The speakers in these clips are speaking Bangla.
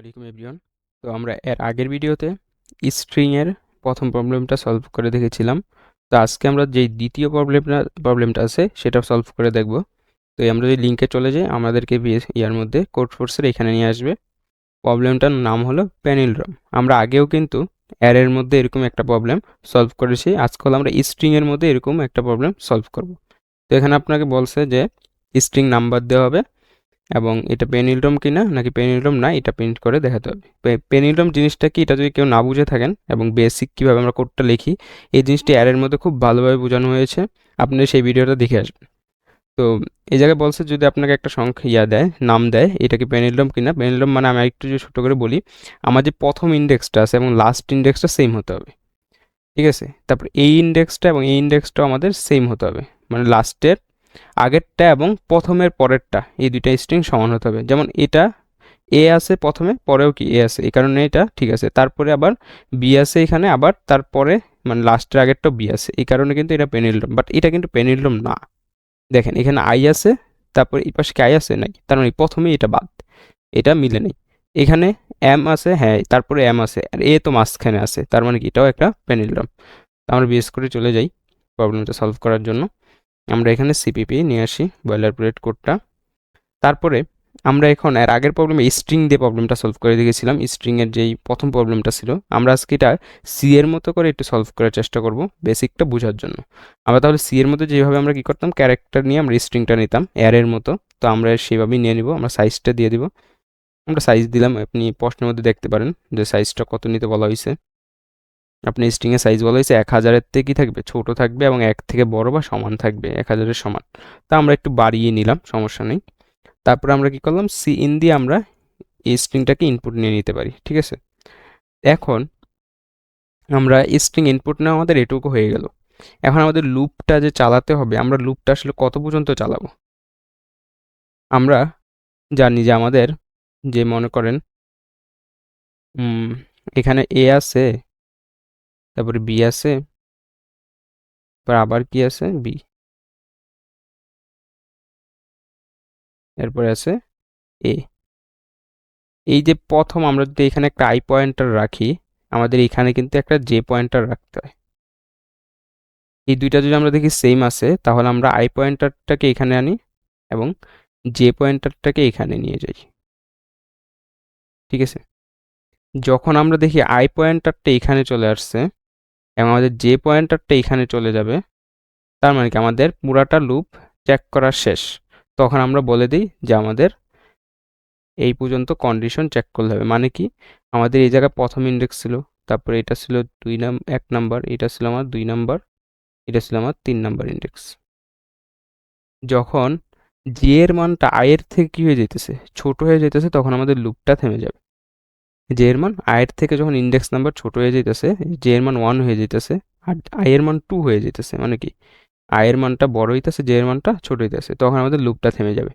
আলাইকুম এভরিওয়ান। তো আমরা এর আগের ভিডিওতে স্ট্রিংয়ের প্রথম প্রবলেমটা সলভ করে দেখেছিলাম। তো আজকে আমরা যেই দ্বিতীয় প্রবলেমটা আছে সেটা সলভ করে দেখব। তো আমরা যদি লিঙ্কে চলে যাই আমাদেরকে ইয়ার মধ্যে কোড ফোর্সের এখানে নিয়ে আসবে। প্রবলেমটার নাম হলো প্যানিলড্রম। আমরা আগেও কিন্তু অ্যারের মধ্যে এরকম একটা প্রবলেম সলভ করেছি। আজকাল আমরা স্ট্রিংয়ের মধ্যে এরকম একটা প্রবলেম সলভ করব। তো এখানে আপনাকে বলছে যে স্ট্রিং নাম্বার দেওয়া হবে এবং এটা পেনিলড্রম কিনা নাকি পেনিলড্রম না এটা প্রিন্ট করে দেখাতে হবে। পেনিলড্রম জিনিসটা কি, এটা যদি কেউ না বুঝে থাকেন এবং বেসিক কীভাবে আমরা কোডটা লিখি এই জিনিসটি অ্যারের মধ্যে খুব ভালোভাবে বোঝানো হয়েছে, আপনি সেই ভিডিওটা দেখে আসবেন। তো এই জায়গায় বলছে যদি আপনাকে একটা সংখ্যা দেয়, নাম দেয়, এটা কি পেনিলড্রম কিনা। পেনিলড্রম মানে আমি একটু যদি ছোটো করে বলি, আমার যে প্রথম ইন্ডেক্সটা আছে এবং লাস্ট ইন্ডেক্সটা সেম হতে হবে, ঠিক আছে। তারপর এই ইন্ডেক্সটা এবং এই ইন্ডেক্সটাও আমাদের সেম হতে হবে, মানে লাস্টের আগেরটা এবং প্রথমের পরেরটা এই দুইটা স্ট্রিং সমান হতে হবে। যেমন এটা এ আছে প্রথমে, পরেও কি এ আছে, এই কারণে এটা ঠিক আছে। তারপরে আবার বি আছে এখানে, আবার তারপরে মানে লাস্টের আগেরটাও বি আছে, এই কারণে কিন্তু এটা পেনিলড্রম। বাট এটা কিন্তু পেনিলড্রম না। দেখেন এখানে আই আছে, তারপরে এই পাশে কি আই আছে নাই, তার মানে প্রথমেই এটা বাদ, এটা মিলে নেই। এখানে এম আছে, হ্যাঁ, তারপরে এম আছে, আর এ তো মাঝখানে আছে, তার মানে কি এটাও একটা পেনিলড্রম। আমরা বিএস করে চলে যাই প্রবলেমটা সলভ করার জন্য। আমরা এখানে সিপিপি নিয়ে আসি, বয়লারপ্লেট কোডটা। তারপরে আমরা এখন এর আগের প্রবলেমে স্ট্রিং দিয়ে প্রবলেমটা সলভ করে দেখেছিলাম। স্ট্রিংয়ের যেই প্রথম প্রবলেমটা ছিল, আমরা আজকে এটা সি এর মতো করে একটু সলভ করার চেষ্টা করব বেসিকটা বোঝার জন্য। আমরা তাহলে সি এর মধ্যে যেভাবে আমরা কী করতাম, ক্যারেক্টার নিয়ে আমরা স্ট্রিংটা নিতাম অ্যারের মতো, তো আমরা সেভাবেই নিয়ে নিব। আমরা সাইজটা দিয়ে দিব, আমরা সাইজ দিলাম, আপনি প্রশ্নের মধ্যে দেখতে পারেন যে সাইজটা কত নিতে বলা হয়েছে। আপনি স্ট্রিংয়ের সাইজ বলা হয়েছে 1000-এর থেকে কী থাকবে, ছোটো থাকবে এবং 1 থেকে বড় বা সমান থাকবে, 1000-এর সমান। তা আমরা একটু বাড়িয়ে নিলাম, সমস্যা নেই। তারপরে আমরা কি করলাম, সি ইন দিয়ে আমরা এই স্ট্রিংটাকে ইনপুট নিয়ে নিতে পারি, ঠিক আছে। এখন আমরা স্ট্রিং ইনপুট নেওয়া আমাদের এটুকু হয়ে গেল। এখন আমাদের লুপটা যে চালাতে হবে, আমরা লুপটা আসলে কত পর্যন্ত চালাবো। আমরা জানি যে আমাদের যে মনে করেন এখানে এ আছে, তারপরে বি আছে, তারপর আবার কি আছে, বি, এরপরে আছে এ। এই যে প্রথম আমরা যদি এখানে একটা আই পয়েন্টার রাখি, আমাদের এখানে কিন্তু একটা জে পয়েন্টার রাখতে হয়। এই দুইটা যদি আমরা দেখি সেম আছে, তাহলে আমরা আই পয়েন্টারটাকে এখানে আনি এবং জে পয়েন্টারটাকে এখানে নিয়ে যাই, ঠিক আছে। যখন আমরা দেখি আই পয়েন্টারটা এখানে চলে আসছে এবং আমাদের জে পয়েন্টারটা এখানে চলে যাবে, তার মানে কি আমাদের পুরাটা লুপ চেক করা শেষ। তখন আমরা বলে দিই যে আমাদের এই পর্যন্ত কন্ডিশন চেক করতে হবে। মানে কি, আমাদের এই জায়গায় প্রথম ইন্ডেক্স ছিল, তারপরে এটা ছিল 1 নাম্বার, এটা ছিল আমার 2 নাম্বার, এটা ছিল আমার 3 নাম্বার ইন্ডেক্স। যখন জি এর মানটা আই এর থেকে কী হয়ে যেতেছে, ছোট হয়ে যেতেছে, তখন আমাদের লুপটা থেমে যাবে। জে এর মান আই এর থেকে যখন ইন্ডেক্স নাম্বার ছোট হয়ে যেতেছে, জে এর মান 1 হয়ে যেতেছে আর আই এর মান 2 হয়ে যেতেছে, মানে কি আই এর মানটা বড় হইতেছে, জে এর মানটা ছোট হইতেছে, তখন আমাদের লুপটা থেমে যাবে।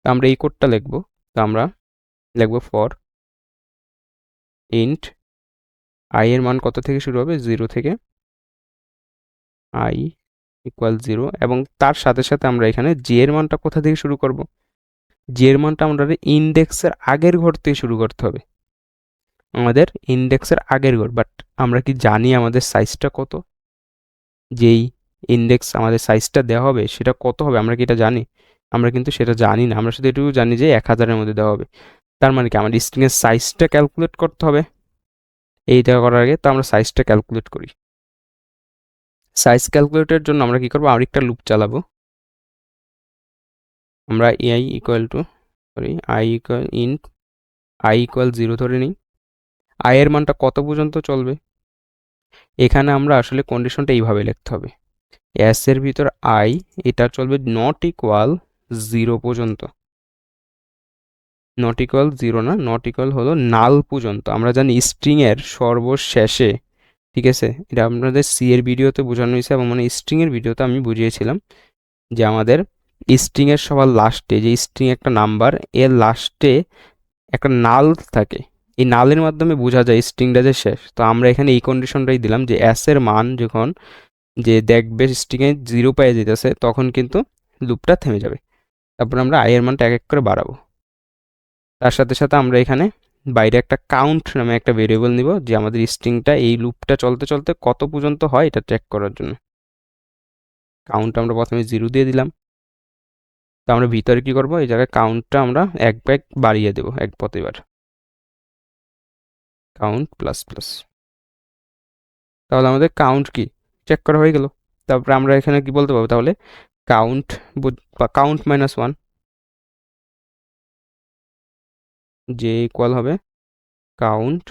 তো আমরা এই কোডটা লিখবো। তো আমরা লিখবো ফর ইন্ট আই এর মান কত থেকে শুরু হবে, 0 থেকে, আই ইকুয়াল 0, এবং তার সাথে সাথে আমরা এখানে জে এর মানটা কোথা থেকে শুরু করব, জে এর মানটা আমাদের ইন্ডেক্সের আগের ঘর থেকে শুরু করতে হবে, আমাদের ইন্ডেক্সের আগের ঘর। বাট আমরা কি জানি আমাদের সাইজটা কত, যেই ইন্ডেক্স আমাদের সাইজটা দেওয়া হবে সেটা কত হবে, আমরা কি এটা জানি? আমরা কিন্তু সেটা জানি না, আমরা শুধু এটুকু জানি যে 1000-এর মধ্যে দেওয়া হবে। তার মানে কি আমাদের স্ট্রিংয়ের সাইজটা ক্যালকুলেট করতে হবে। এইটা করার আগে তো আমরা সাইজটা ক্যালকুলেট করি। সাইজ ক্যালকুলেটের জন্য আমরা কি করবো, আরেকটা লুপ চালাবো। আমরা আই ইকুয়াল 0 ধরে নিই। আই এর মানটা কত পর্যন্ত চলবে, এখানে আমরা আসলে কন্ডিশনটা এইভাবে লিখতে হবে, এস এর ভিতর আই, এটা চলবে নট ইকুয়াল 0 পর্যন্ত। নট ইকুয়াল 0 না, নট ইকুয়াল হলো নাল পর্যন্ত। আমরা জানি স্ট্রিংয়ের সর্বশেষে, ঠিক আছে, এটা আপনাদের সি এর ভিডিওতে বোঝানো হয়েছে এবং মানে স্ট্রিংয়ের ভিডিওতে আমি বুঝিয়েছিলাম যে আমাদের স্ট্রিংয়ের সবার লাস্টে, যে স্ট্রিং একটা নাম্বার, এর লাস্টে একটা নাল থাকে, এই নালের মাধ্যমে বোঝা যায় স্ট্রিংটা যে শেষ। তো আমরা এখানে এই কন্ডিশনটাই দিলাম যে এস এর মান যখন যে দেখবে স্ট্রিংয়ে 0 পেয়ে যেতেছে, তখন কিন্তু লুপটা থেমে যাবে। তারপর আমরা আই এর মানটা এক এক করে বাড়াবো। তার সাথে সাথে আমরা এখানে বাইরে একটা কাউন্ট নামে একটা ভেরিয়েবল নিব, যে আমাদের স্ট্রিংটা এই লুপটা চলতে চলতে কত পর্যন্ত হয় এটা চেক করার জন্য। কাউন্ট আমরা প্রথমে 0 দিয়ে দিলাম। তো আমরা ভিতরে কি করব, এই জায়গায় কাউন্টটা আমরা এক ব্যাগ বাড়িয়ে দেব এক প্রতিবার, কাউন্ট প্লাস প্লাস। তাহলে আমাদের কাউন্ট কি চেক করা হয়ে গেল। তারপরে আমরা এখানে কি বলতে পারবো, তাহলে কাউন্ট বা কাউন্ট -1 যে ইকুয়াল হবে কাউন্ট,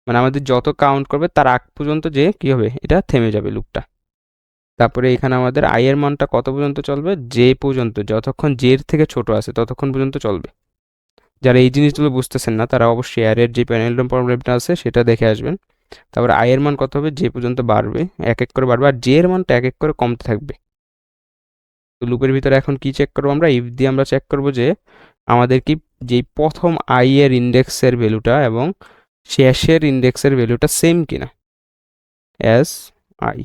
মানে আমাদের যত কাউন্ট করবে তার আগ পর্যন্ত যে কি হবে, এটা থেমে যাবে লুপটা। তারপরে এখানে আমাদের আই এর মানটা কত পর্যন্ত চলবে, যে পর্যন্ত, যতক্ষণ জের থেকে ছোট আছে ততক্ষণ পর্যন্ত চলবে। যারা এই জিনিসগুলো বুঝতেছেন না তারা অবশ্যই অ্যারের যে প্যানেলডম প্রবলেমটা আছে সেটা দেখে আসবেন। তারপরে আই এর মান কত হবে, যে পর্যন্ত বাড়বে এক এক করে বাড়বে, আর জে এর মানটা এক এক করে কমতে থাকবে। তো লুপের ভিতরে এখন কি চেক করবো আমরা, ইফ দিয়ে আমরা চেক করবো যে আমাদের কি যেই প্রথম আই এর ইন্ডেক্সের ভ্যালুটা এবং শেষের ইন্ডেক্সের ভ্যালুটা সেম কিনা, S I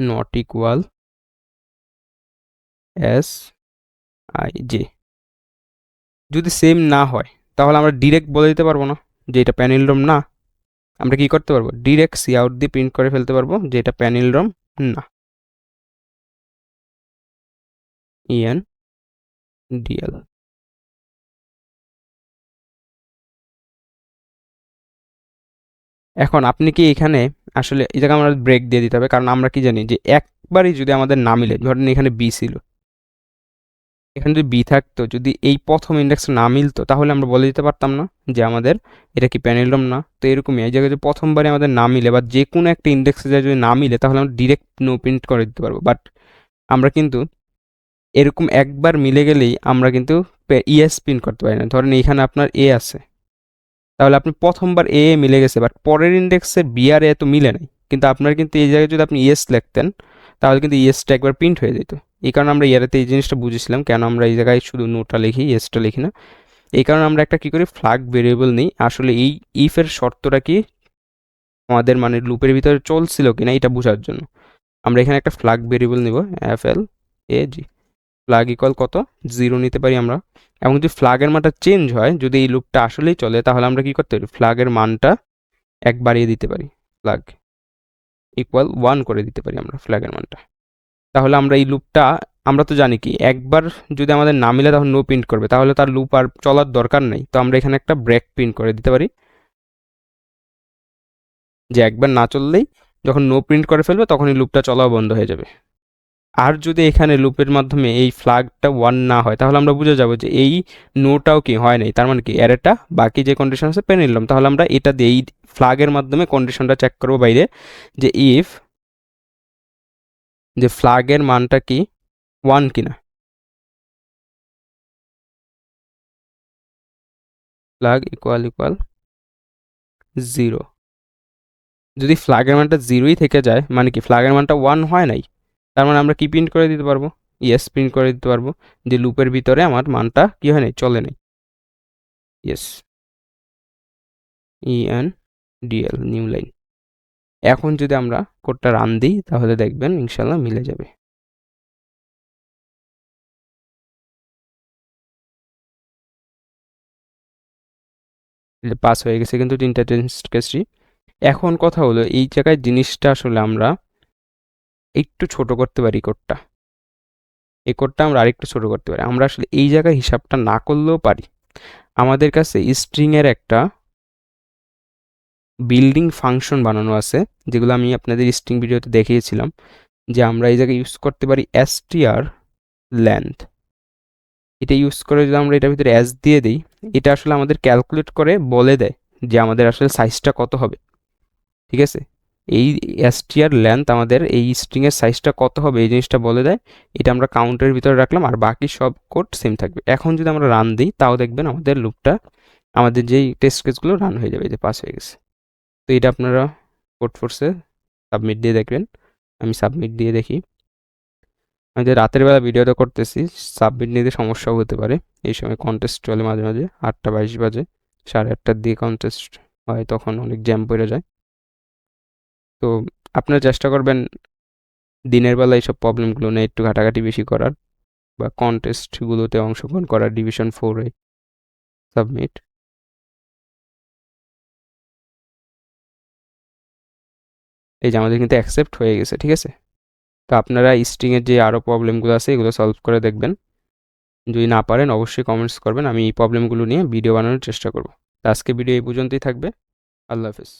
not equal S I J. যদি সেম না হয় তাহলে আমরা ডিরেক্ট বলে দিতে পারবো না যে এটা প্যানেলডম না। আমরা কি করতে পারবো, ডিরেক্ট সি আউট দিয়ে প্রিন্ট করে ফেলতে পারবো যে এটা প্যানেলডম না, ইএন ডিএল। এখন আপনি কি এখানে আসলে এই জায়গায় আমরা ব্রেক দিয়ে দিতে হবে, কারণ আমরা কি জানি যে একবারই যদি আমাদের না মিলে, ধরেন এখানে বি ছিল, এখানে যদি বি থাকতো, যদি এই প্রথম ইন্ডেক্স না মিলতো তাহলে আমরা বলে দিতে পারতাম না যে আমাদের এটা কি প্যানেলডম না। তো এরকমই এই জায়গায় যদি প্রথমবারে আমাদের না মিলে বা যে কোনো একটা ইন্ডেক্সে যদি না মিলে তাহলে আমরা ডিরেক্ট নো প্রিন্ট করে দিতে পারবো। বাট আমরা কিন্তু এরকম একবার মিলে গেলেই আমরা কিন্তু ইএস প্রিন্ট করতে পারি না। ধরেন এইখানে আপনার এ আছে, তাহলে আপনি প্রথমবার এ মিলে গেছে, বাট পরের ইন্ডেক্সের বি আর এ তো মিলে নাই, কিন্তু আপনার কিন্তু এই জায়গায় যদি আপনি ইএস লিখতেন তাহলে কিন্তু ইএসটা একবার প্রিন্ট হয়ে যেত। এই কারণে আমরা ইয়ারেতে এই জিনিসটা বুঝেছিলাম কেন আমরা এই জায়গায় শুধু নোটা লিখি, ইএসটা লিখি না। এই কারণে আমরা একটা কী করি, ফ্ল্যাগ ভেরিয়েবল নিই। আসলে এই ইফের শর্তটা কি আমাদের মানে লুপের ভিতরে চলছিল কিনা এটা বোঝার জন্য আমরা এখানে একটা ফ্ল্যাগ ভেরিয়েবল নিব, এফ এল এ জি। ফ্ল্যাগ ইকুয়াল কত, 0 নিতে পারি আমরা। এবং যদি ফ্ল্যাগের মানটা চেঞ্জ হয়, যদি এই লুপটা আসলেই চলে, তাহলে আমরা কি করতে পারি, ফ্ল্যাগের মানটা এক বাড়িয়ে দিতে পারি, ফ্ল্যাগ ইকুয়াল 1 করে দিতে পারি আমরা ফ্ল্যাগের মানটা। তাহলে আমরা এই লুপটা, আমরা তো জানি কি একবার যদি আমাদের না মিলে তখন নো প্রিন্ট করবে, তাহলে তার লুপ আর চলার দরকার নেই। তো আমরা এখানে একটা ব্রেক প্রিন্ট করে দিতে পারি, যে একবার না চললেই যখন নো প্রিন্ট করে ফেলবে তখন এই লুপটা চলাও বন্ধ হয়ে যাবে। আর যদি এখানে লুপের মাধ্যমে এই ফ্ল্যাগটা 1 না হয় তাহলে আমরা বুঝে যাব যে এই নোটাও কি হয় নাই, তার মানে কি অ্যারেটা বাকি যে কন্ডিশন আছে পেয়ে নিলাম। তাহলে আমরা এটা দিয়ে এই ফ্ল্যাগের মাধ্যমে কন্ডিশনটা চেক করবো বাইরে, যে ইফ যে ফ্ল্যাগের মানটা কি 1 কিনা, ফ্ল্যাগ ইকুয়াল 0। যদি ফ্ল্যাগের মানটা 0ই থেকে যায়, মানে কি ফ্ল্যাগের মানটা 1 হয় নাই, তার মানে আমরা কি প্রিন্ট করে দিতে পারবো, ইয়েস প্রিন্ট করে দিতে পারবো যে লুপের ভিতরে আমার মানটা কি হয় নাই, চলে নাই, yes EN DL new line. এখন যদি আমরা কোডটা রান দিই তাহলে দেখবেন ইনশাল্লাহ মিলে যাবে। পাস হয়ে গেছে কিন্তু 3টা টেস্ট কেসই। এখন কথা হলো এই জায়গায় জিনিসটা আসলে আমরা একটু ছোট করতে পারি কোডটা, এই কোডটা আমরা আরেকটু ছোট করতে পারি। আমরা আসলে এই জায়গায় হিসাবটা না করলেও পারি। আমাদের কাছে স্ট্রিংয়ের একটা বিল্ডিং ফাংশন বানানো আছে, যেগুলো আমি আপনাদের স্ট্রিং ভিডিওতে দেখিয়েছিলাম, যে আমরা এই জায়গায় ইউজ করতে পারি str লেন্থ। এটা ইউজ করে যদি আমরা এটার ভিতরে এস দিয়ে দিই, এটা আসলে আমাদের ক্যালকুলেট করে বলে দেয় যে আমাদের আসলে সাইজটা কত হবে। ঠিক আছে, এই str লেন্থ আমাদের এই স্ট্রিংয়ের সাইজটা কত হবে এই জিনিসটা বলে দেয়। এটা আমরা কাউন্টের ভিতরে রাখলাম আর বাকি সব কোড সেম থাকবে। এখন যদি আমরা রান দিই তাও দেখবেন আমাদের লুপটা, আমাদের যেই টেস্ট কেসগুলো রান হয়ে যাবে, যে পাস হয়ে গেছে। তো এটা আপনারা কোড ফোর্সে সাবমিট দিয়ে দেখবেন। আমি সাবমিট দিয়ে দেখি। আমি যে রাতের বেলা ভিডিওটা করতেছি, সাবমিট নিতে সমস্যাও হতে পারে। এই সময় কন্টেস্ট চলে মাঝে মাঝে, 8টা 22 বাজে, 8:30টার দিকে কন্টেস্ট হয়, তখন অনেক জ্যাম পড়ে যায়। তো আপনারা চেষ্টা করবেন দিনের বেলা এইসব প্রবলেমগুলো নিয়ে একটু ঘাটাঘাটি বেশি করার, বা কন্টেস্টগুলোতে অংশগ্রহণ করার, ডিভিশন 4-এ সাবমিট। এই যে আমাদের কিন্তু অ্যাকসেপ্ট হয়ে গেছে, ঠিক আছে? তো আপনারা স্ট্রিংয়ের যে আরও প্রবলেমগুলো আছে এগুলো সলভ করে দেখবেন। যদি না পারেন অবশ্যই কমেন্টস করবেন, আমি এই প্রবলেমগুলো নিয়ে ভিডিও বানানোর চেষ্টা করব। তো আজকে ভিডিও এই পর্যন্তই থাকবে। আল্লাহ হাফেজ।